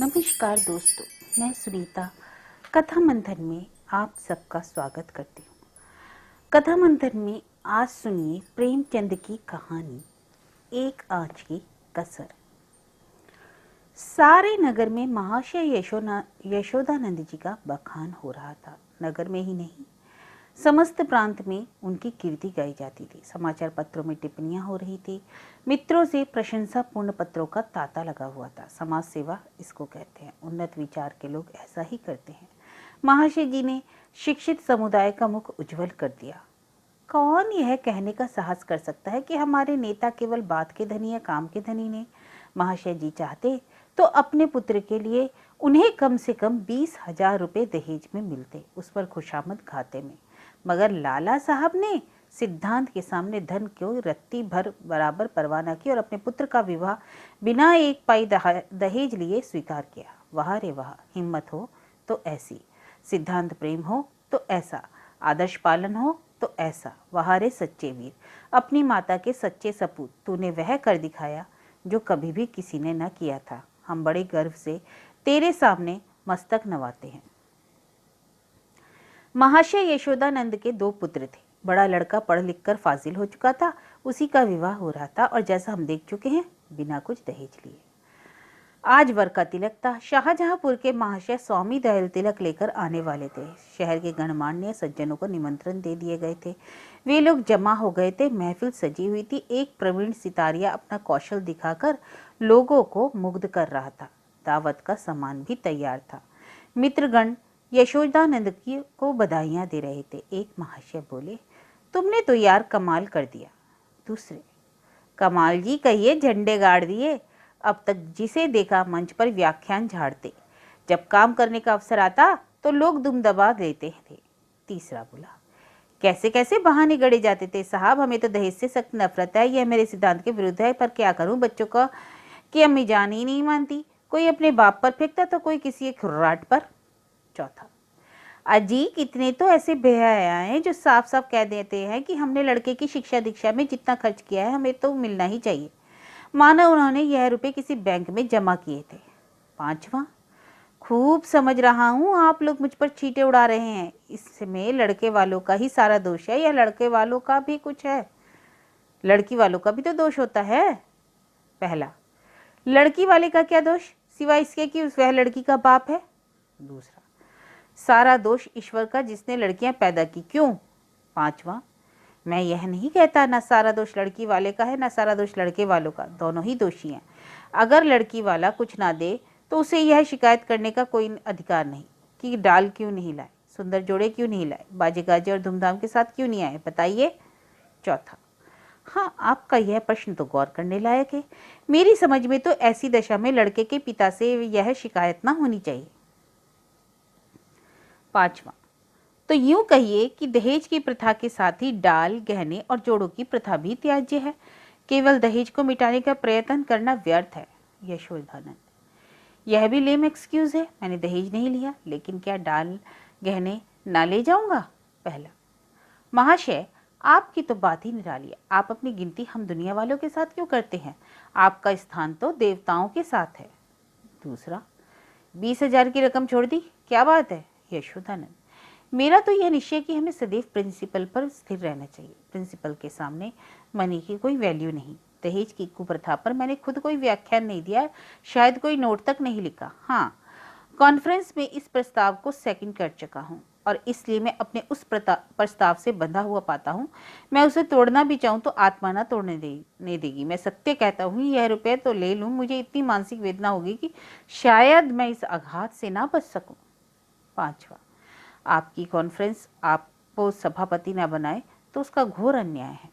नमस्कार दोस्तों, मैं सुनीता कथा मंथन में आप सबका स्वागत करती हूँ। कथा मंथन में आज सुनिए प्रेमचंद की कहानी एक आंच की कसर। सारे नगर में महाशय यशोदानंद जी का बखान हो रहा था। नगर में ही नहीं, समस्त प्रांत में उनकी कीर्ति गाई जाती थी। समाचार पत्रों में टिप्पणियां हो रही थी। मित्रों से प्रशंसापूर्ण पत्रों का तांता लगा हुआ था। समाज सेवा इसको कहते हैं। उन्नत विचार के लोग ऐसा ही करते हैं। महाशय जी ने शिक्षित समुदाय का मुख उज्जवल कर दिया। कौन यह कहने का साहस कर सकता है कि हमारे नेता केवल बात के धनी या काम के धनी ने? महाशय जी चाहते तो अपने पुत्र के लिए उन्हें कम से कम 20,000 रुपये दहेज में मिलते, उस पर खुशामद खाते में। मगर लाला साहब ने सिद्धांत के सामने धन को रत्ती भर बराबर परवाह न की और अपने पुत्र का विवाह बिना एक पाई दहेज लिए स्वीकार किया। वाह रे वाह! हिम्मत हो तो ऐसी, सिद्धांत प्रेम हो तो ऐसा, आदर्श पालन हो तो ऐसा। वाह रे सच्चे वीर! अपनी माता के सच्चे सपूत, तूने वह कर दिखाया जो कभी भी किसी ने न किया था। हम बड़े गर्व से तेरे सामने मस्तक नवाते हैं। महाशय यशोदानंद के 2 पुत्र थे। बड़ा लड़का पढ़ लिख कर फाजिल हो चुका था, उसी का विवाह हो रहा था और जैसा हम देख चुके हैं, बिना कुछ दहेज लिए। आज वर का तिलक था। शाहजहांपुर के महाशय स्वामी दयाल तिलक लेकर आने वाले थे। शहर के गणमान्य सज्जनों को निमंत्रण दे दिए गए थे। वे लोग जमा हो गए थे। महफिल सजी हुई थी। एक प्रवीण सितारिया अपना कौशल दिखाकर लोगों को मुग्ध कर रहा था। दावत का सामान भी तैयार था। मित्रगण यशोदानंद की को बधाइयां दे रहे थे। एक महाशय बोले, तुमने तो यार कमाल कर दिया। दूसरे, कमाल जी कहिए, झंडे गाड़ दिए। अब तक जिसे देखा मंच पर व्याख्यान झाड़ते, जब काम करने का अवसर आता तो लोग दुम दबा देते थे। तीसरा बोला, कैसे कैसे बहाने गढ़े जाते थे साहब, हमें तो दहेज से सख्त नफरत है, यह मेरे सिद्धांत के विरुद्ध है, पर क्या करूं, बच्चों का कि अम्मी जान ही नहीं मानती। कोई अपने बाप पर फेंकता तो कोई किसी एक खुर्राट पर। चौथा, अजी कितने तो ऐसे बेहया हैं जो साफ साफ कह देते हैं कि हमने लड़के की शिक्षा दीक्षा में जितना खर्च किया है हमें तो मिलना ही चाहिए, माना उन्होंने यह रुपए किसी बैंक में जमा किए थे। पांचवा, खूब समझ रहा हूं आप लोग मुझ पर छींटे उड़ा रहे हैं, इसमें लड़के वालों का ही सारा दोष है या लड़के वालों का भी कुछ है? लड़की वालों का भी तो दोष होता है। पहला, लड़की वाले का क्या दोष, सिवाय इसके कि वह लड़की का बाप है? दूसरा, सारा दोष ईश्वर का जिसने लड़कियां पैदा की, क्यों? पांचवा, मैं यह नहीं कहता ना सारा दोष लड़की वाले का है ना सारा दोष लड़के वालों का, दोनों ही दोषी हैं। अगर लड़की वाला कुछ ना दे तो उसे यह शिकायत करने का कोई अधिकार नहीं कि डाल क्यों नहीं लाए, सुंदर जोड़े क्यों नहीं लाए, बाजे गाजे और धूमधाम के साथ क्यों नहीं आए, बताइए। चौथा, हाँ, आपका यह प्रश्न तो गौर करने लायक है। मेरी समझ में तो ऐसी दशा में लड़के के पिता से यह शिकायत ना होनी चाहिए। पांचवा, तो यूं कहिए कि दहेज की प्रथा के साथ ही डाल, गहने और जोड़ों की प्रथा भी त्याज्य है। केवल दहेज को मिटाने का प्रयत्न करना व्यर्थ है। यशोदानंद, यह भी लेम एक्सक्यूज है, मैंने दहेज नहीं लिया, लेकिन क्या डाल गहने ना ले जाऊंगा? पहला, महाशय आपकी तो बात ही निराली है। आप अपनी गिनती हम दुनिया वालों के साथ क्यों करते हैं? आपका स्थान तो देवताओं के साथ है। दूसरा, 20,000 की रकम छोड़ दी, क्या बात है? यशोदानंद, मेरा तो यह निश्चय कि हमें सदैव प्रिंसिपल पर स्थिर रहना चाहिए। प्रिंसिपल के सामने मनी की कोई वैल्यू नहीं। दहेज की कुप्रथा पर मैंने खुद कोई व्याख्यान नहीं दिया, शायद कोई नोट तक नहीं लिखा। हाँ, कॉन्फ्रेंस में इस प्रस्ताव को सेकंड कर चुका हूँ और इसलिए मैं अपने उस प्रस्ताव से बंधा हुआ पाता हूँ। मैं उसे तोड़ना भी चाहूँ तो आत्मा ना तोड़ने नहीं देगी। मैं सत्य कहता हूँ, यह रुपये तो ले लूँ, मुझे इतनी मानसिक वेदना होगी कि शायद मैं इस आघात से ना बच सकूँ। पांचवा, आपकी कॉन्फ्रेंस आपको सभापति ना बनाए तो उसका घोर अन्याय है।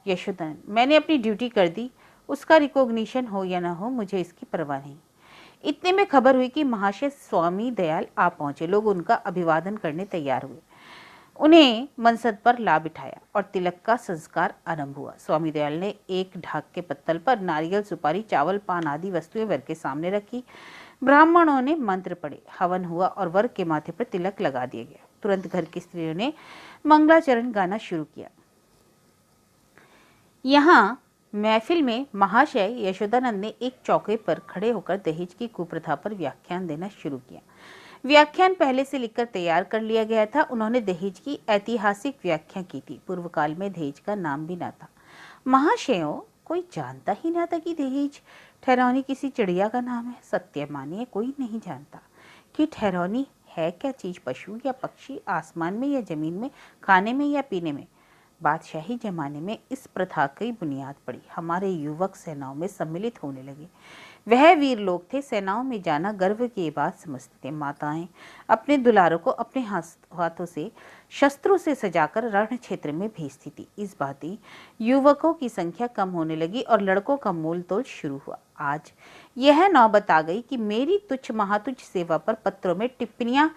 यशोदानंद, मैंने अपनी ड्यूटी कर दी, उसका रिकॉग्निशन हो या ना हो मुझे इसकी परवाह नहीं। इतने में खबर हुई कि महाशय स्वामी दयाल आ पहुंचे। लोग उनका अभिवादन करने तैयार हुए। उन्हें मनसद पर ला बिठाया और तिलक का संस्कार आरंभ हुआ। स्वामी दयाल ने एक ढाक के पत्तल पर नारियल, सुपारी, चावल, पान आदि वस्तुएं वर के सामने रखी। ब्राह्मणों ने मंत्र पढ़े, हवन हुआ और वर के माथे पर तिलक लगा दिया गया। तुरंत घर की स्त्रियों ने मंगलाचरण गाना शुरू किया। यहाँ महफिल में महाशय यशोदानंद ने एक चौके पर खड़े होकर दहेज की कुप्रथा पर व्याख्यान देना शुरू किया। व्याख्यान पहले से लिखकर तैयार कर लिया गया था। उन्होंने दहेज की ऐतिहासिक व्याख्या की थी। पूर्व काल में दहेज का नाम भी ना था। महाशयों, कोई जानता ही ना था कि दहेज ठहरौनी किसी चिड़िया का नाम है। सत्य मानिए, कोई नहीं जानता कि ठहरौनी है क्या चीज, पशु या पक्षी, आसमान में या जमीन में, खाने में या पीने में। बादशाही जमाने में इस प्रथा की बुनियाद पड़ी। हमारे युवक सेनाओं में सम्मिलित होने लगे। वह वीर लोग थे, सेनाओं में जाना गर्व की बात समझते थे। माताएं अपने दुलारों को अपने हाथों से शस्त्रों से सजाकर रण क्षेत्र में भेजती थी। इस बाती युवकों की संख्या कम होने लगी और लड़कों का मोल तोल शुरू हुआ। आज यह नौबत आ गई कि मेरी तुच्छ महातुच्छ सेवा पर पत्रों में टिप्पणियां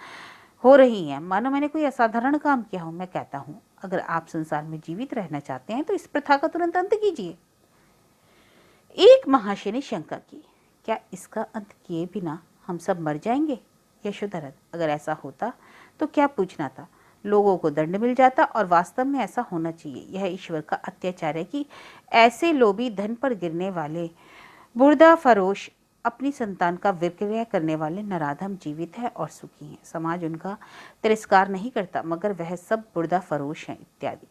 हो रही हैं, मानो मैंने कोई असाधारण काम किया हो। मैं कहता हूँ, अगर आप संसार में जीवित रहना चाहते हैं तो इस प्रथा का तुरंत अंत कीजिए। एक महाशय ने शंका की, क्या इसका अंत किए बिना हम सब मर जाएंगे? यशोधरन, अगर ऐसा होता तो क्या पूछना था, लोगों को दंड मिल जाता। और वास्तव में ऐसा होना चाहिए। यह ईश्वर का अत्याचार है कि ऐसे लोभी, धन पर गिरने वाले, बुर्दा फरोश, अपनी संतान का विक्रय करने वाले नराधम जीवित है और सुखी हैं। समाज उनका तिरस्कार नहीं करता, मगर वह सब बुर्दा फरोश हैं इत्यादि।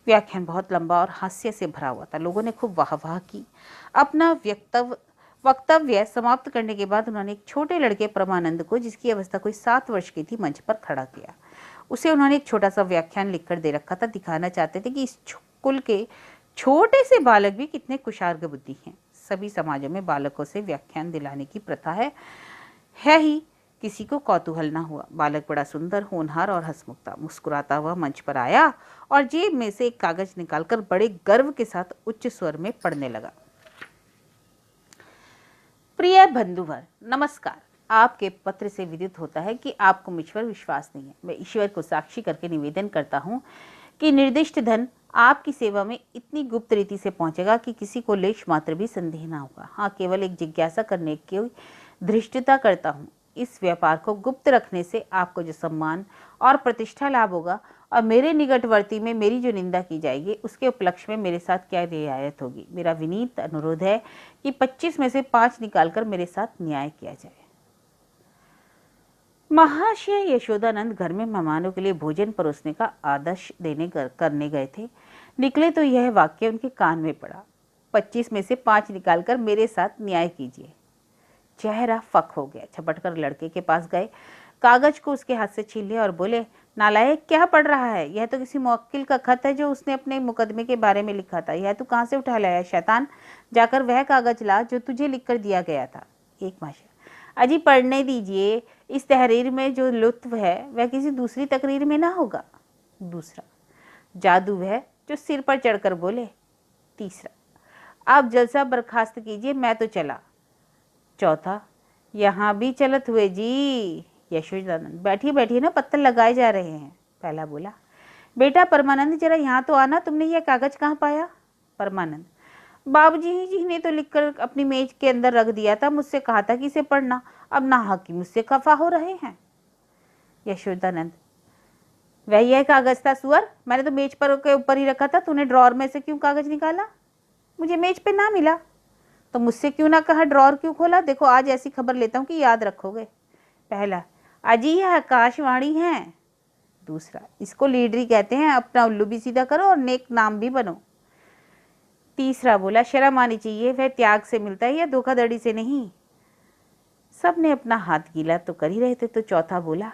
व्याख्यान बहुत लंबा और हास्य से भरा हुआ था। लोगों ने खूब वाहवाह की। अपना वक्तव्य समाप्त करने के बाद उन्होंने एक छोटे लड़के परमानंद को, जिसकी अवस्था कोई 7 वर्ष की थी, मंच पर खड़ा किया। उसे उन्होंने एक छोटा सा व्याख्यान लिखकर दे रखा था। दिखाना चाहते थे कि इस कुल के छोटे से बालक भी कितने कुशार्ग बुद्धि हैं। सभी समाजों में बालकों से व्याख्यान दिलाने की प्रथा है ही। किसी को कौतूहल ना हुआ। बालक बड़ा सुंदर, होनहार और हंसमुखता मुस्कुराता हुआ मंच पर आया और जेब में से एक कागज निकालकर बड़े गर्व के साथ उच्च स्वर में पढ़ने लगा। प्रिय बंधुवर, नमस्कार। आपके पत्र से विदित होता है कि आपको मुझ पर विश्वास नहीं है। मैं ईश्वर को साक्षी करके निवेदन करता हूँ कि निर्दिष्ट धन आपकी सेवा में इतनी गुप्त रीति से पहुंचेगा कि किसी को लेश मात्र भी संदेह ना होगा। हाँ, केवल एक जिज्ञासा करने की धृष्टता करता हूँ। इस व्यापार को गुप्त रखने से आपको जो सम्मान और प्रतिष्ठा लाभ होगा और मेरे निकटवर्ती में मेरी जो निंदा की जाएगी, उसके उपलक्ष्य में मेरे साथ क्या रियायत होगी। मेरा विनीत अनुरोध है कि 25 में से 5 निकालकर मेरे साथ न्याय किया जाए। महाशय यशोदानंद घर में मेहमानों के लिए भोजन परोसने का आदेश करने गए थे। निकले तो यह वाक्य उनके कान में पड़ा, 25 में से 5 निकालकर मेरे साथ न्याय कीजिए। चेहरा फक हो गया। झपटकर लड़के के पास गए, कागज को उसके हाथ से छीन लिया और बोले, नालायक, क्या पढ़ रहा है? यह तो किसी मुवक्किल का खत है जो उसने अपने मुकदमे के बारे में लिखा था। यह तू कहाँ से उठा लाया शैतान? जाकर वह कागज ला जो तुझे लिखकर दिया गया था। एक महाशय, अजी पढ़ने दीजिए। इस तहरीर में जो लुत्फ है वह किसी दूसरी तकरीर में ना होगा। दूसरा, जादू है जो सिर पर चढ़कर बोले। तीसरा, आप जलसा बर्खास्त कीजिए, मैं तो चला। चौथा, यहाँ भी चलत हुए जी। यशोदानंद, बैठिए बैठिए ना, पत्थर लगाए जा रहे हैं। पहला बोला, बेटा परमानंद, जरा यहाँ तो आना, तुमने यह कागज कहाँ पाया? परमानंद, बाबूजी जी ने तो लिखकर अपनी मेज के अंदर रख दिया था। मुझसे कहा था कि इसे पढ़ना। अब नाहक की मुझसे खफा हो रहे हैं। यशोदानंद, वह यह कागज था सुअर? मैंने तो मेज पर के ऊपर ही रखा था। तूने ड्रॉर में से क्यों कागज निकाला? मुझे मेज पे ना मिला तो मुझसे क्यों ना कहा ड्रॉर क्यों खोला? देखो, आज ऐसी खबर लेता हूँ कि याद रखोगे। पहला, अजी यह आकाशवाणी है। दूसरा, इसको लीडरी कहते हैं। अपना उल्लू भी सीधा करो और नेक नाम भी बनो। तीसरा बोला, शर्म आनी चाहिए, वह त्याग से मिलता है या धोखाधड़ी से नहीं। सब ने अपना हाथ गीला तो कर ही रहे थे तो चौथा बोला,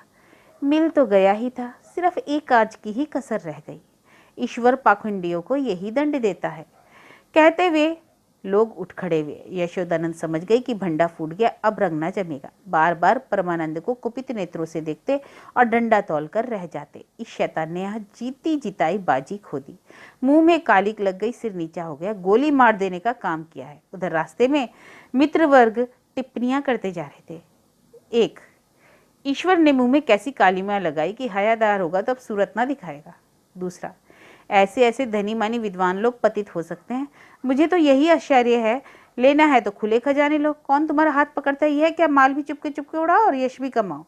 मिल तो गया ही था, सिर्फ एक आज की ही कसर रह गई। ईश्वर पाखंडियों को यही दंड देता है। कहते हुए लोग उठ खड़े हुए। यशोदानंद समझ गई कि भंडा फूट गया, अब रंग ना जमेगा। बार बार परमानंद को कुपित नेत्रों से देखते और डंडा तोल कर रह जाते। इस शैतान ने यहाँ जीती जिताई बाजी खो दी। मुंह में कालिक लग गई, सिर नीचा हो गया, गोली मार देने का काम किया है। उधर रास्ते में मित्र वर्ग टिप्पणियां करते जा रहे थे। एक, ईश्वर ने मुंह में कैसी कालीमा लगाई कि हयादार होगा तो अब सूरत ना दिखाएगा। दूसरा, ऐसे ऐसे धनी मानी विद्वान लोग पतित हो सकते हैं। मुझे तो यही आश्चर्य है, लेना है तो खुले खजाने लो। कौन तुम्हारा हाथ पकड़ता ही है? क्या माल भी चुपके चुपके उड़ाओ और यश भी कमाओ,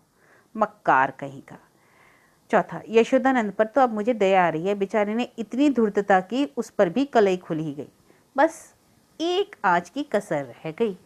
मक्कार कहीं का। चौथा, यशोदानंद पर तो अब मुझे दया आ रही है। बेचारे ने इतनी धूर्तता की, उस पर भी कलई खुल ही गई। बस एक आँच की कसर रह गई।